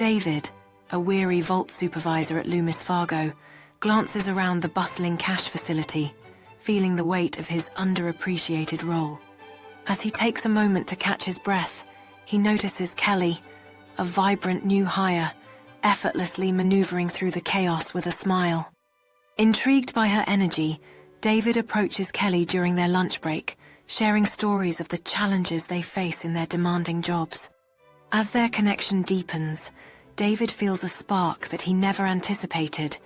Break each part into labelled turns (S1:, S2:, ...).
S1: David, a weary vault supervisor at Loomis Fargo, glances around the bustling cash facility, feeling the weight of his underappreciated role. As he takes a moment to catch his breath, he notices Kelly, a vibrant new hire, effortlessly maneuvering through the chaos with a smile. Intrigued by her energy, David approaches Kelly during their lunch break, sharing stories of the challenges they face in their demanding jobs. As their connection deepens, David feels a spark that he never anticipated,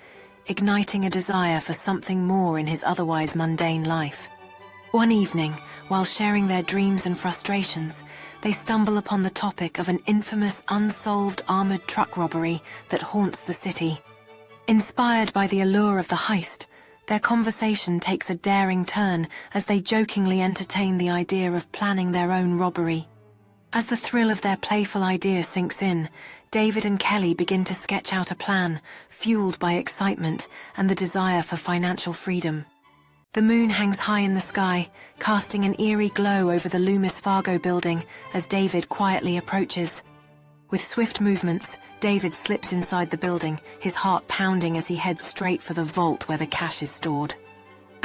S1: igniting a desire for something more in his otherwise mundane life. One evening, while sharing their dreams and frustrations, they stumble upon the topic of an infamous unsolved armored truck robbery that haunts the city. Inspired by the allure of the heist, their conversation takes a daring turn as they jokingly entertain the idea of planning their own robbery. As the thrill of their playful idea sinks in, David and Kelly begin to sketch out a plan, fueled by excitement and the desire for financial freedom. The moon hangs high in the sky, casting an eerie glow over the Loomis Fargo building as David quietly approaches. With swift movements, David slips inside the building, his heart pounding as he heads straight for the vault where the cash is stored.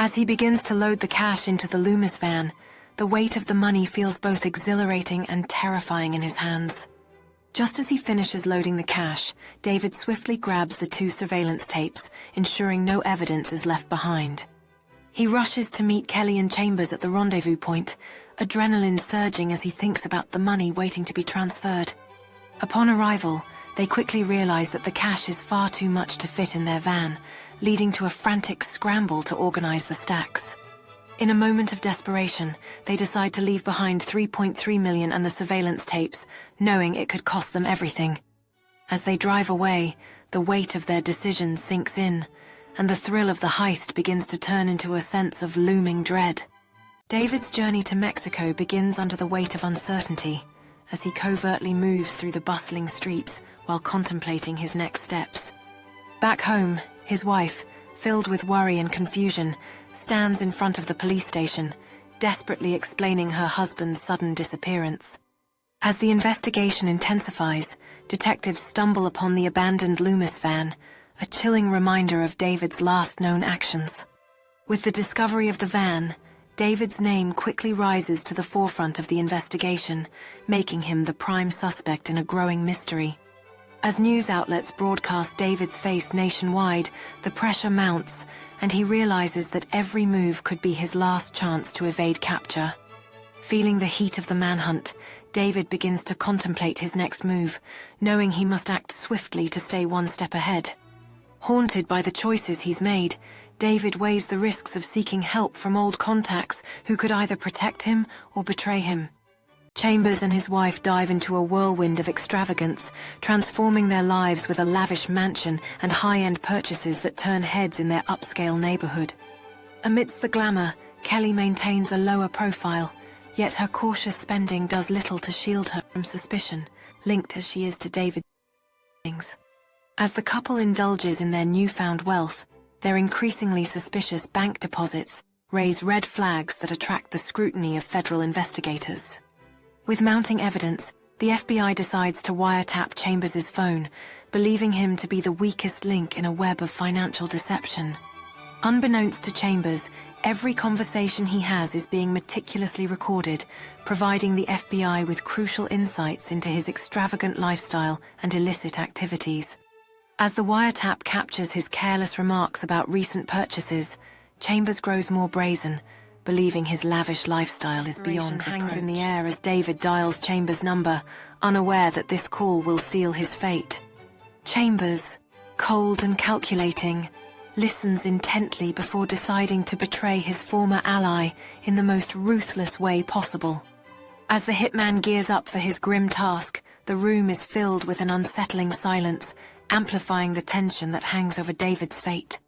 S1: As he begins to load the cash into the Loomis van, the weight of the money feels both exhilarating and terrifying in his hands. Just as he finishes loading the cash, David swiftly grabs the 2 surveillance tapes, ensuring no evidence is left behind. He rushes to meet Kelly and Chambers at the rendezvous point, adrenaline surging as he thinks about the money waiting to be transferred. Upon arrival, they quickly realize that the cash is far too much to fit in their van, leading to a frantic scramble to organize the stacks. In a moment of desperation, they decide to leave behind $3.3 million and the surveillance tapes, knowing it could cost them everything. As they drive away, the weight of their decision sinks in, and the thrill of the heist begins to turn into a sense of looming dread. David's journey to Mexico begins under the weight of uncertainty, as he covertly moves through the bustling streets while contemplating his next steps. Back home, his wife, filled with worry and confusion, stands in front of the police station, desperately explaining her husband's sudden disappearance. As the investigation intensifies, detectives stumble upon the abandoned Loomis van, a chilling reminder of David's last known actions. With the discovery of the van, David's name quickly rises to the forefront of the investigation, making him the prime suspect in a growing mystery. As news outlets broadcast David's face nationwide, the pressure mounts, and he realizes that every move could be his last chance to evade capture. Feeling the heat of the manhunt, David begins to contemplate his next move, knowing he must act swiftly to stay one step ahead. Haunted by the choices he's made, David weighs the risks of seeking help from old contacts who could either protect him or betray him. Chambers and his wife dive into a whirlwind of extravagance, transforming their lives with a lavish mansion and high-end purchases that turn heads in their upscale neighborhood. Amidst the glamour, Kelly maintains a lower profile, yet her cautious spending does little to shield her from suspicion, linked as she is to David's things. As the couple indulges in their newfound wealth, their increasingly suspicious bank deposits raise red flags that attract the scrutiny of federal investigators. With mounting evidence, the FBI decides to wiretap Chambers' phone, believing him to be the weakest link in a web of financial deception. Unbeknownst to Chambers, every conversation he has is being meticulously recorded, providing the FBI with crucial insights into his extravagant lifestyle and illicit activities. As the wiretap captures his careless remarks about recent purchases, Chambers grows more brazen, believing his lavish lifestyle is beyond reproach. Hangs in the air as David dials Chambers' number, unaware that this call will seal his fate. Chambers, cold and calculating, listens intently before deciding to betray his former ally in the most ruthless way possible. As the hitman gears up for his grim task, the room is filled with an unsettling silence, amplifying the tension that hangs over David's fate.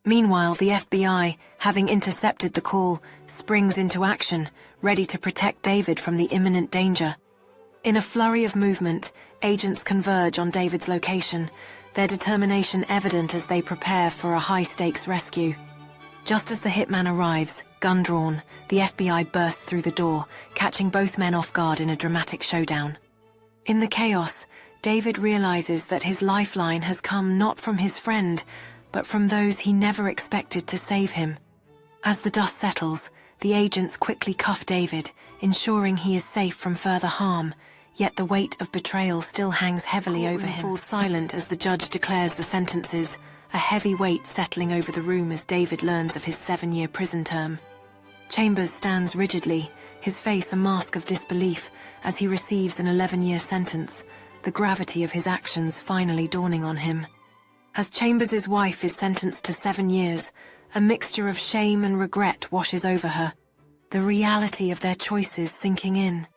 S1: Meanwhile, the FBI, having intercepted the call, springs into action, ready to protect David from the imminent danger. In a flurry of movement, agents converge on David's location, their determination evident as they prepare for a high-stakes rescue. Just as the hitman arrives, gun drawn, the FBI bursts through the door, catching both men off guard in a dramatic showdown. In the chaos, David realizes that his lifeline has come not from his friend, but from those he never expected to save him. As the dust settles, the agents quickly cuff David, ensuring he is safe from further harm, yet the weight of betrayal still hangs heavily over him. Falls silent as the judge declares the sentences, a heavy weight settling over the room as David learns of his 7-year prison term. Chambers stands rigidly, his face a mask of disbelief, as he receives an 11-year sentence, the gravity of his actions finally dawning on him. As Chambers' wife is sentenced to 7 years, a mixture of shame and regret washes over her, the reality of their choices sinking in.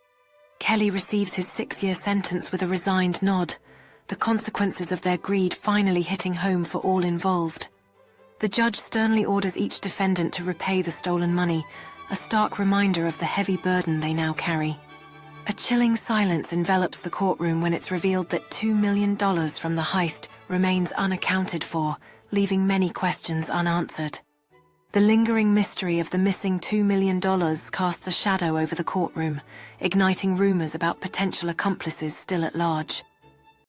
S1: Kelly receives his 6-year sentence with a resigned nod, the consequences of their greed finally hitting home for all involved. The judge sternly orders each defendant to repay the stolen money, a stark reminder of the heavy burden they now carry. A chilling silence envelops the courtroom when it's revealed that $2 million from the heist remains unaccounted for, leaving many questions unanswered. The lingering mystery of the missing $2 million casts a shadow over the courtroom, igniting rumors about potential accomplices still at large.